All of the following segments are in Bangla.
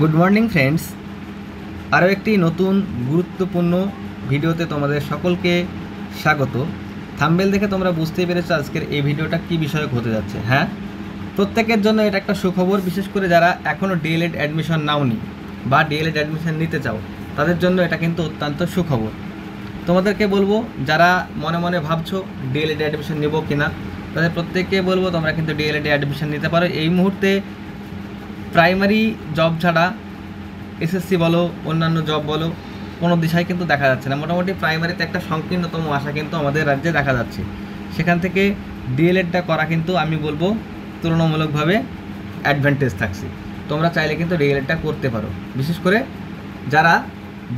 গুড মর্নিং ফ্রেন্ডস, আরও একটি নতুন গুরুত্বপূর্ণ ভিডিওতে তোমাদের সকলকে স্বাগত। থাম্বনেল দেখে তোমরা বুঝতেই পেরেছো আজকের এই ভিডিওটা কী বিষয়ক হতে যাচ্ছে। হ্যাঁ, প্রত্যেকের জন্য এটা একটা সুখবর, বিশেষ করে যারা এখনও ডিএলএড অ্যাডমিশন নাওনি বা ডিএলএড অ্যাডমিশন নিতে চাও তাদের জন্য এটা কিন্তু অত্যন্ত সুখবর। তোমাদেরকে বলবো, যারা মনে মনে ভাবছো ডিএলএড অ্যাডমিশন নেবো কিনা, তাদের প্রত্যেককে বলবো তোমরা কিন্তু ডিএলএড অ্যাডমিশন নিতে পারো। এই মুহূর্তে প্রাইমারি জব ছাড়া এসএসসি বলো, অন্যান্য জব বলো, কোনো দিশায় কিন্তু দেখা যাচ্ছে না। মোটামুটি প্রাইমারিতে একটা সংকীর্ণতম আশা কিন্তু আমাদের রাজ্যে দেখা যাচ্ছে। সেখান থেকে ডিএলএডটা করা কিন্তু আমি বলবো তুলনামূলকভাবে অ্যাডভান্টেজ থাকছে। তোমরা চাইলে কিন্তু ডিএলএডটা করতে পারো। বিশেষ করে যারা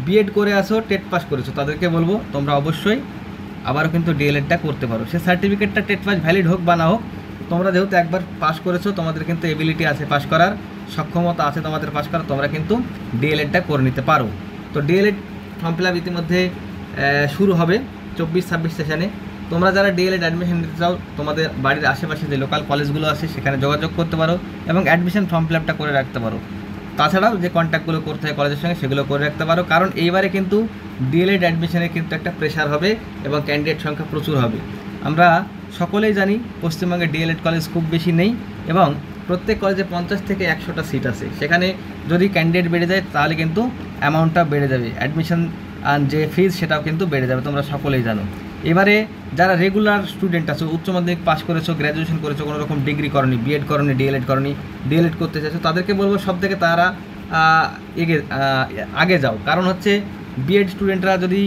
বিএড করে আসো, টেট পাস করেছো, তাদেরকে বলবো তোমরা অবশ্যই আবারও কিন্তু ডিএলএডটা করতে পারো। সে সার্টিফিকেটটা টেট পাস ভ্যালিড হোক বা না হোক, তোমরা যেহেতু একবার পাস করেছো, তোমাদের কিন্তু এবিলিটি আছে পাস করার, সক্ষমতা আছে তোমাদের পাস করার, তোমরা কিন্তু ডিএলএডটা করে নিতে পারো। তো ডিএলএড ফর্ম ফিল আপ ইতিমধ্যে শুরু হবে 24-26 সেশনে। তোমরা যারা ডিএলএড অ্যাডমিশন নিতে চাও, তোমাদের বাড়ির আশেপাশে যে লোকাল কলেজগুলো আছে সেখানে যোগাযোগ করতে পারো এবং অ্যাডমিশন ফর্ম ফিল আপটা করে রাখতে পারো। তাছাড়াও যে কন্ট্যাক্টগুলো করতে হয় কলেজের সঙ্গে, সেগুলো করে রাখতে পারো। কারণ এইবারে কিন্তু ডিএলএড অ্যাডমিশনে কিন্তু একটা প্রেশার হবে এবং ক্যান্ডিডেট সংখ্যা প্রচুর হবে। আমরা সকলেই জানি পশ্চিমবঙ্গে ডিএলএড কলেজ খুব বেশি নেই এবং প্রত্যেক কলেজে 50 থেকে 100টা সিট আছে। সেখানে যদি ক্যান্ডিডেট বেড়ে যায় তাহলে কিন্তু অ্যামাউন্টটা বেড়ে যাবে, অ্যাডমিশন যে ফিজ সেটাও কিন্তু বেড়ে যাবে, তোমরা সকলেই জানো। এবারে যারা রেগুলার স্টুডেন্ট আছো, উচ্চ মাধ্যমিক পাস করেছো, গ্র্যাজুয়েশন করেছো, কোনো রকম ডিগ্রি করনি, বিএড করনি, ডিএলএড করনি, ডিএলএড করতে চাইছো, তাদেরকে বলবো সব থেকে তারা আগে যাও। কারণ হচ্ছে বিএড স্টুডেন্টরা যদি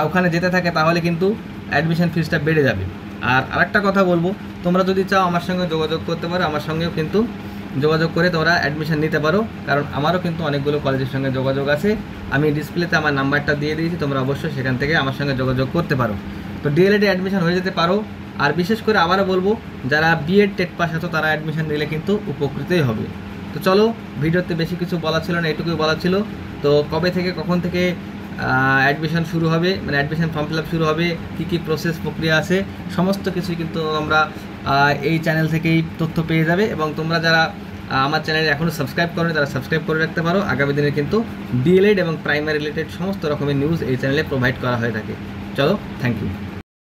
ওখানে যেতে থাকে তাহলে কিন্তু অ্যাডমিশন ফিজটা বেড়ে যাবে। আর আরেকটা কথা বলবো, তোমরা যদি চাও আমার সঙ্গে যোগাযোগ করতে পারো, আমার সঙ্গেও কিন্তু যোগাযোগ করে তোমরা অ্যাডমিশন নিতে পারো। কারণ আমারও কিন্তু অনেকগুলো কলেজের সঙ্গে যোগাযোগ আছে। আমি ডিসপ্লেতে আমার নাম্বারটা দিয়ে দিয়েছি, তোমরা অবশ্যই সেখান থেকে আমার সঙ্গে যোগাযোগ করতে পারো। তো ডিএলএডে অ্যাডমিশন হয়ে যেতে পারো। আর বিশেষ করে আবারও বলবো, যারা বিএড টেট পাস আছো তারা অ্যাডমিশন নিলে কিন্তু উপকৃতই হবে। তো চলো, ভিডিওতে বেশি কিছু বলা ছিল না, এটুকুই বলা ছিল। তো কবে থেকে কখন থেকে অ্যাডমিশন শুরু হবে, মানে অ্যাডমিশন ফর্ম ফিল আপ শুরু হবে, কী কী প্রসেস প্রক্রিয়া আছে, সমস্ত কিছুই কিন্তু আমরা এই চ্যানেল থেকেই তথ্য পেয়ে যাবে। এবং তোমরা যারা আমার চ্যানেলে এখনও সাবস্ক্রাইব করো, তারা সাবস্ক্রাইব করে রাখতে পারো। আগামী দিনে কিন্তু ডিএলএড এবং প্রাইমারি রিলেটেড সমস্ত রকমের নিউজ এই চ্যানেলে প্রোভাইড করা হয়ে থাকে। চলো, থ্যাংক ইউ।